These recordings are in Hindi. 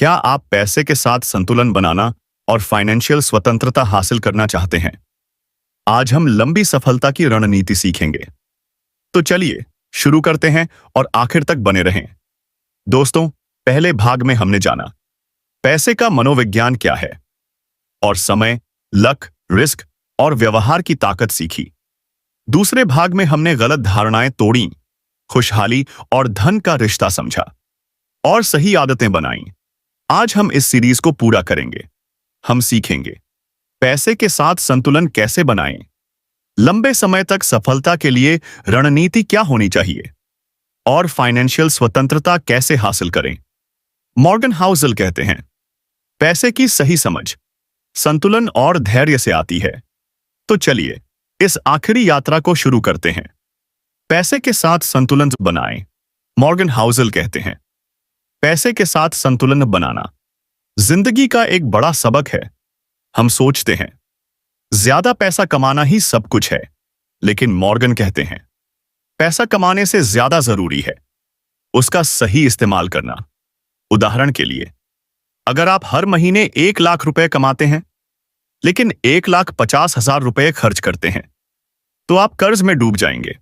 क्या आप पैसे के साथ संतुलन बनाना और फाइनेंशियल स्वतंत्रता हासिल करना चाहते हैं? आज हम लंबी सफलता की रणनीति सीखेंगे। तो चलिए शुरू करते हैं और आखिर तक बने रहें। दोस्तों, पहले भाग में हमने जाना पैसे का मनोविज्ञान क्या है और समय, लक, रिस्क और व्यवहार की ताकत सीखी। दूसरे भाग में हमने गलत धारणाएं तोड़ी, खुशहाली और धन का रिश्ता समझा और सही आदतें बनाई। आज हम इस सीरीज को पूरा करेंगे। हम सीखेंगे पैसे के साथ संतुलन कैसे बनाएं, लंबे समय तक सफलता के लिए रणनीति क्या होनी चाहिए और फाइनेंशियल स्वतंत्रता कैसे हासिल करें। मॉर्गन हाउसल कहते हैं, पैसे की सही समझ संतुलन और धैर्य से आती है। तो चलिए इस आखिरी यात्रा को शुरू करते हैं। पैसे के साथ संतुलन बनाएं। मॉर्गन हाउसल कहते हैं, पैसे के साथ संतुलन बनाना जिंदगी का एक बड़ा सबक है। हम सोचते हैं ज्यादा पैसा कमाना ही सब कुछ है, लेकिन मॉर्गन कहते हैं पैसा कमाने से ज्यादा जरूरी है उसका सही इस्तेमाल करना। उदाहरण के लिए, अगर आप हर महीने 1 लाख रुपए कमाते हैं लेकिन 1,50,000 रुपए खर्च करते हैं तो आप कर्ज में डूब जाएंगे।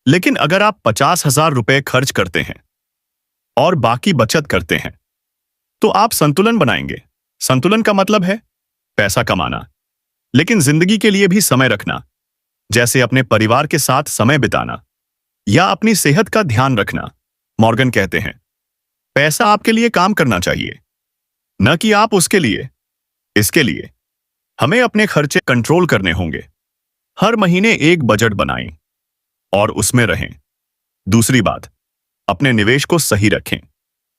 लेकिन अगर आप 50,000 रुपए खर्च करते हैं और बाकी बचत करते हैं तो आप संतुलन बनाएंगे। संतुलन का मतलब है पैसा कमाना लेकिन जिंदगी के लिए भी समय रखना, जैसे अपने परिवार के साथ समय बिताना या अपनी सेहत का ध्यान रखना। मॉर्गन कहते हैं पैसा आपके लिए काम करना चाहिए, न कि आप उसके लिए। इसके लिए हमें अपने खर्चे कंट्रोल करने होंगे। हर महीने एक बजट बनाएं और उसमें रहें। दूसरी बात, अपने निवेश को सही रखें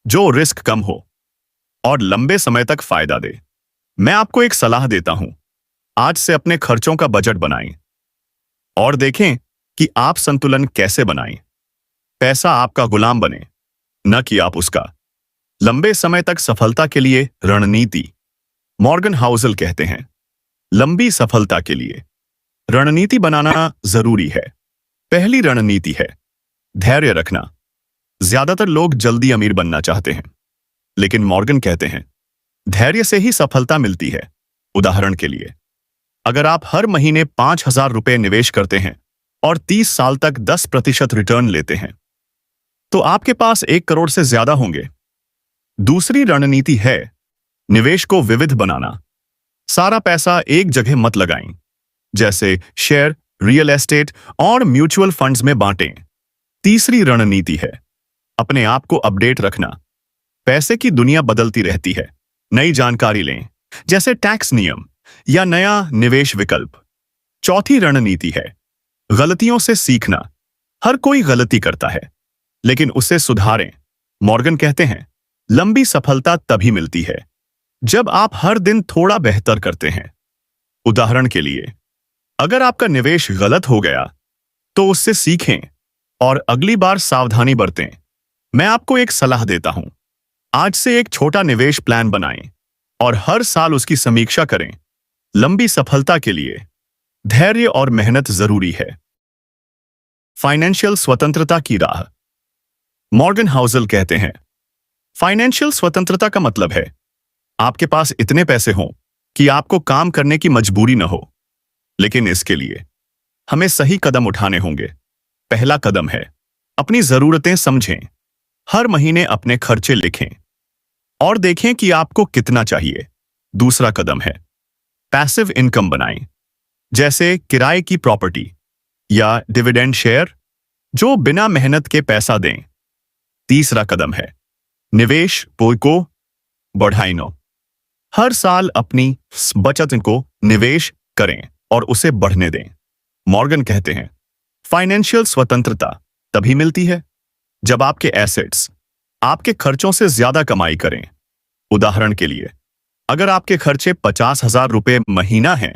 जो रिस्क कम हो और लंबे समय तक फायदा दे। मैं आपको एक सलाह देता हूं, आज से अपने खर्चों का बजट बनाएं और देखें कि आप संतुलन कैसे बनाएं। पैसा आपका गुलाम बने, न कि आप उसका। लंबे समय तक सफलता के लिए रणनीति। मॉर्गन हाउसल कहते हैं, लंबी सफलता के लिए रणनीति बनाना जरूरी है। पहली रणनीति है धैर्य रखना। ज्यादातर लोग जल्दी अमीर बनना चाहते हैं, लेकिन मॉर्गन कहते हैं धैर्य से ही सफलता मिलती है। उदाहरण के लिए, अगर आप हर महीने 5,000 रुपए निवेश करते हैं और 30 साल तक 10% रिटर्न लेते हैं तो आपके पास 1 करोड़ से ज्यादा होंगे। दूसरी रणनीति है निवेश को विविध बनाना। सारा पैसा एक जगह मत लगाएं, जैसे शेयर, रियल एस्टेट और म्यूचुअल फंड्स में बांटें। तीसरी रणनीति है अपने आप को अपडेट रखना। पैसे की दुनिया बदलती रहती है। नई जानकारी लें, जैसे टैक्स नियम या नया निवेश विकल्प। चौथी रणनीति है गलतियों से सीखना। हर कोई गलती करता है, लेकिन उसे सुधारें। मॉर्गन कहते हैं लंबी सफलता तभी मिलती है जब आप हर दिन थोड़ा बेहतर करते हैं। उदाहरण के लिए, अगर आपका निवेश गलत हो गया तो उससे सीखें और अगली बार सावधानी बरतें। मैं आपको एक सलाह देता हूं, आज से एक छोटा निवेश प्लान बनाएं और हर साल उसकी समीक्षा करें। लंबी सफलता के लिए धैर्य और मेहनत जरूरी है। फाइनेंशियल स्वतंत्रता की राह। मॉर्गन हाउसल कहते हैं फाइनेंशियल स्वतंत्रता का मतलब है आपके पास इतने पैसे हों कि आपको काम करने की मजबूरी न हो। लेकिन इसके लिए हमें सही कदम उठाने होंगे। पहला कदम है अपनी जरूरतें समझें। हर महीने अपने खर्चे लिखें और देखें कि आपको कितना चाहिए। दूसरा कदम है पैसिव इनकम बनाएं, जैसे किराए की प्रॉपर्टी या डिविडेंड शेयर जो बिना मेहनत के पैसा दें। तीसरा कदम है निवेश को बढ़ाएं। हर साल अपनी बचत को निवेश करें और उसे बढ़ने दें। मॉर्गन कहते हैं फाइनेंशियल स्वतंत्रता तभी मिलती है जब आपके एसेट्स आपके खर्चों से ज्यादा कमाई करें। उदाहरण के लिए, अगर आपके खर्चे 50,000 रुपए महीना हैं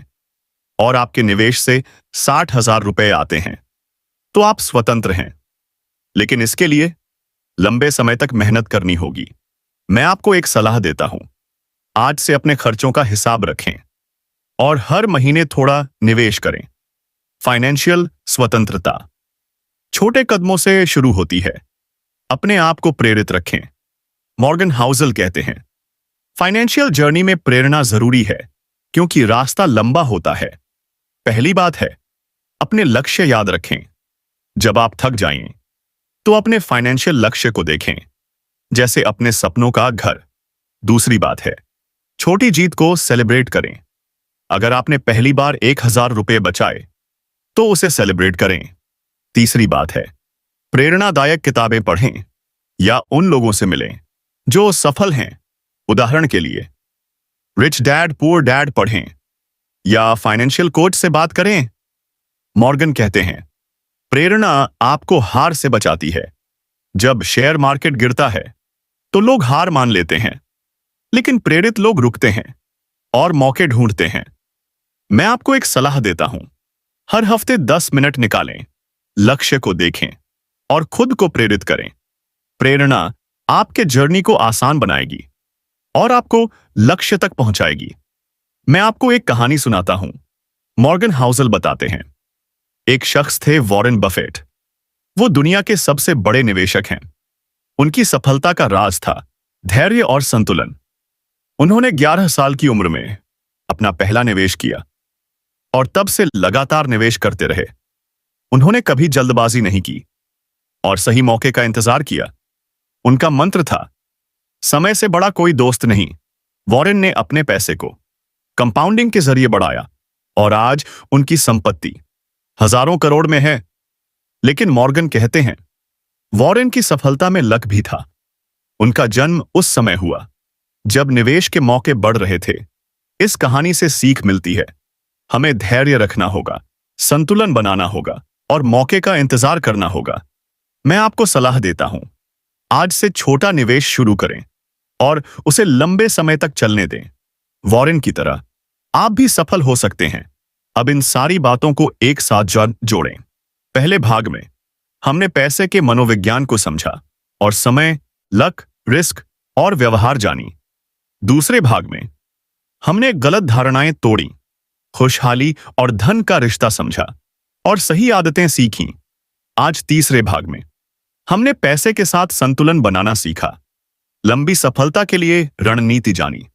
और आपके निवेश से 60,000 रुपए आते हैं तो आप स्वतंत्र हैं। लेकिन इसके लिए लंबे समय तक मेहनत करनी होगी। मैं आपको एक सलाह देता हूं, आज से अपने खर्चों का हिसाब रखें और हर महीने थोड़ा निवेश करें। फाइनेंशियल स्वतंत्रता छोटे कदमों से शुरू होती है। अपने आप को प्रेरित रखें। मॉर्गन हाउसल कहते हैं फाइनेंशियल जर्नी में प्रेरणा जरूरी है क्योंकि रास्ता लंबा होता है। पहली बात है, अपने लक्ष्य याद रखें। जब आप थक जाएं, तो अपने फाइनेंशियल लक्ष्य को देखें, जैसे अपने सपनों का घर। दूसरी बात है, छोटी जीत को सेलिब्रेट करें। अगर आपने पहली बार 1,000 रुपये बचाए, तो उसे सेलिब्रेट करें। तीसरी बात है, प्रेरणादायक किताबें पढ़ें या उन लोगों से मिलें जो सफल हैं। उदाहरण के लिए, रिच डैड पुअर डैड पढ़ें या फाइनेंशियल कोच से बात करें। मॉर्गन कहते हैं, प्रेरणा आपको हार से बचाती है। जब शेयर मार्केट गिरता है, तो लोग हार मान लेते हैं, लेकिन प्रेरित लोग रुकते हैं और मौके ढूंढते हैं। मैं आपको एक सलाह देता हूं, हर हफ्ते 10 मिनट निकालें, लक्ष्य को देखें और खुद को प्रेरित करें। प्रेरणा आपके जर्नी को आसान बनाएगी और आपको लक्ष्य तक पहुंचाएगी। मैं आपको एक कहानी सुनाता हूं। मॉर्गन हाउसल बताते हैं, एक शख्स थे वॉरेन बफेट। वो दुनिया के सबसे बड़े निवेशक हैं। उनकी सफलता का राज था धैर्य और संतुलन। उन्होंने 11 साल की उम्र में अपना पहला निवेश किया और तब से लगातार निवेश करते रहे। उन्होंने कभी जल्दबाजी नहीं की और सही मौके का इंतजार किया। उनका मंत्र था, समय से बड़ा कोई दोस्त नहीं। वॉरेन ने अपने पैसे को कंपाउंडिंग के जरिए बढ़ाया और आज उनकी संपत्ति हजारों करोड़ में है। लेकिन मॉर्गन कहते हैं, वॉरेन की सफलता में लक भी था। उनका जन्म उस समय हुआ जब निवेश के मौके बढ़ रहे थे। इस कहानी से सीख मिलती है, हमें धैर्य रखना होगा, संतुलन बनाना होगा और मौके का इंतजार करना होगा। मैं आपको सलाह देता हूं, आज से छोटा निवेश शुरू करें और उसे लंबे समय तक चलने दें। वॉरेन की तरह आप भी सफल हो सकते हैं। अब इन सारी बातों को एक साथ जोड़ें। पहले भाग में हमने पैसे के मनोविज्ञान को समझा और समय, लक, रिस्क और व्यवहार जानी। दूसरे भाग में हमने गलत धारणाएं तोड़ी, खुशहाली और धन का रिश्ता समझा और सही आदतें सीखीं। आज तीसरे भाग में हमने पैसे के साथ संतुलन बनाना सीखा, लंबी सफलता के लिए रणनीति जानी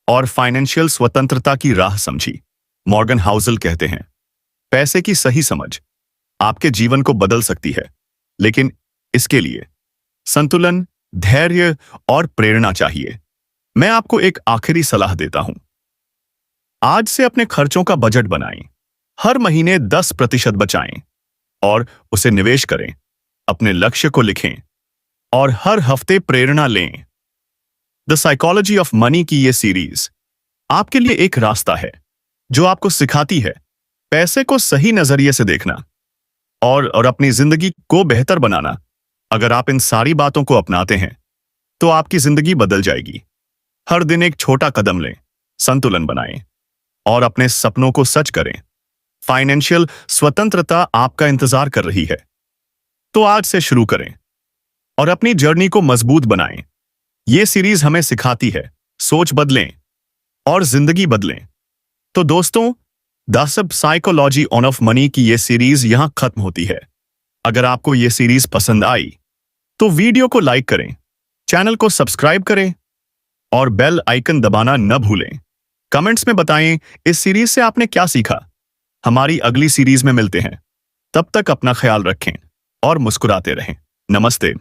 और फाइनेंशियल स्वतंत्रता की राह समझी। मॉर्गन हाउसल कहते हैं, पैसे की सही समझ आपके जीवन को बदल सकती है, लेकिन इसके लिए संतुलन, धैर्य और प्रेरणा चाहिए। मैं आपको एक आखिरी सलाह देता हूं, आज से अपने खर्चों का बजट बनाएं। हर महीने 10% बचाएं और उसे निवेश करें। अपने लक्ष्य को लिखें और हर हफ्ते प्रेरणा लें। द साइकोलॉजी ऑफ मनी की ये सीरीज आपके लिए एक रास्ता है जो आपको सिखाती है पैसे को सही नजरिए से देखना और अपनी जिंदगी को बेहतर बनाना। अगर आप इन सारी बातों को अपनाते हैं, तो आपकी जिंदगी बदल जाएगी। हर दिन एक छोटा कदम लें, संतुलन बनाएं और अपने सपनों को सच करें। फाइनेंशियल स्वतंत्रता आपका इंतजार कर रही है। तो आज से शुरू करें और अपनी जर्नी को मजबूत बनाएं। यह सीरीज हमें सिखाती है, सोच बदलें और जिंदगी बदलें। तो दोस्तों, द साइकोलॉजी ऑफ मनी की यह सीरीज यहां खत्म होती है। अगर आपको यह सीरीज पसंद आई, तो वीडियो को लाइक करें, चैनल को सब्सक्राइब करें और बेल आइकन दबाना न भूलें। कमेंट्स में बताएं इस सीरीज से आपने क्या सीखा। हमारी अगली सीरीज में मिलते हैं। तब तक अपना ख्याल रखें और मुस्कुराते रहें। नमस्ते।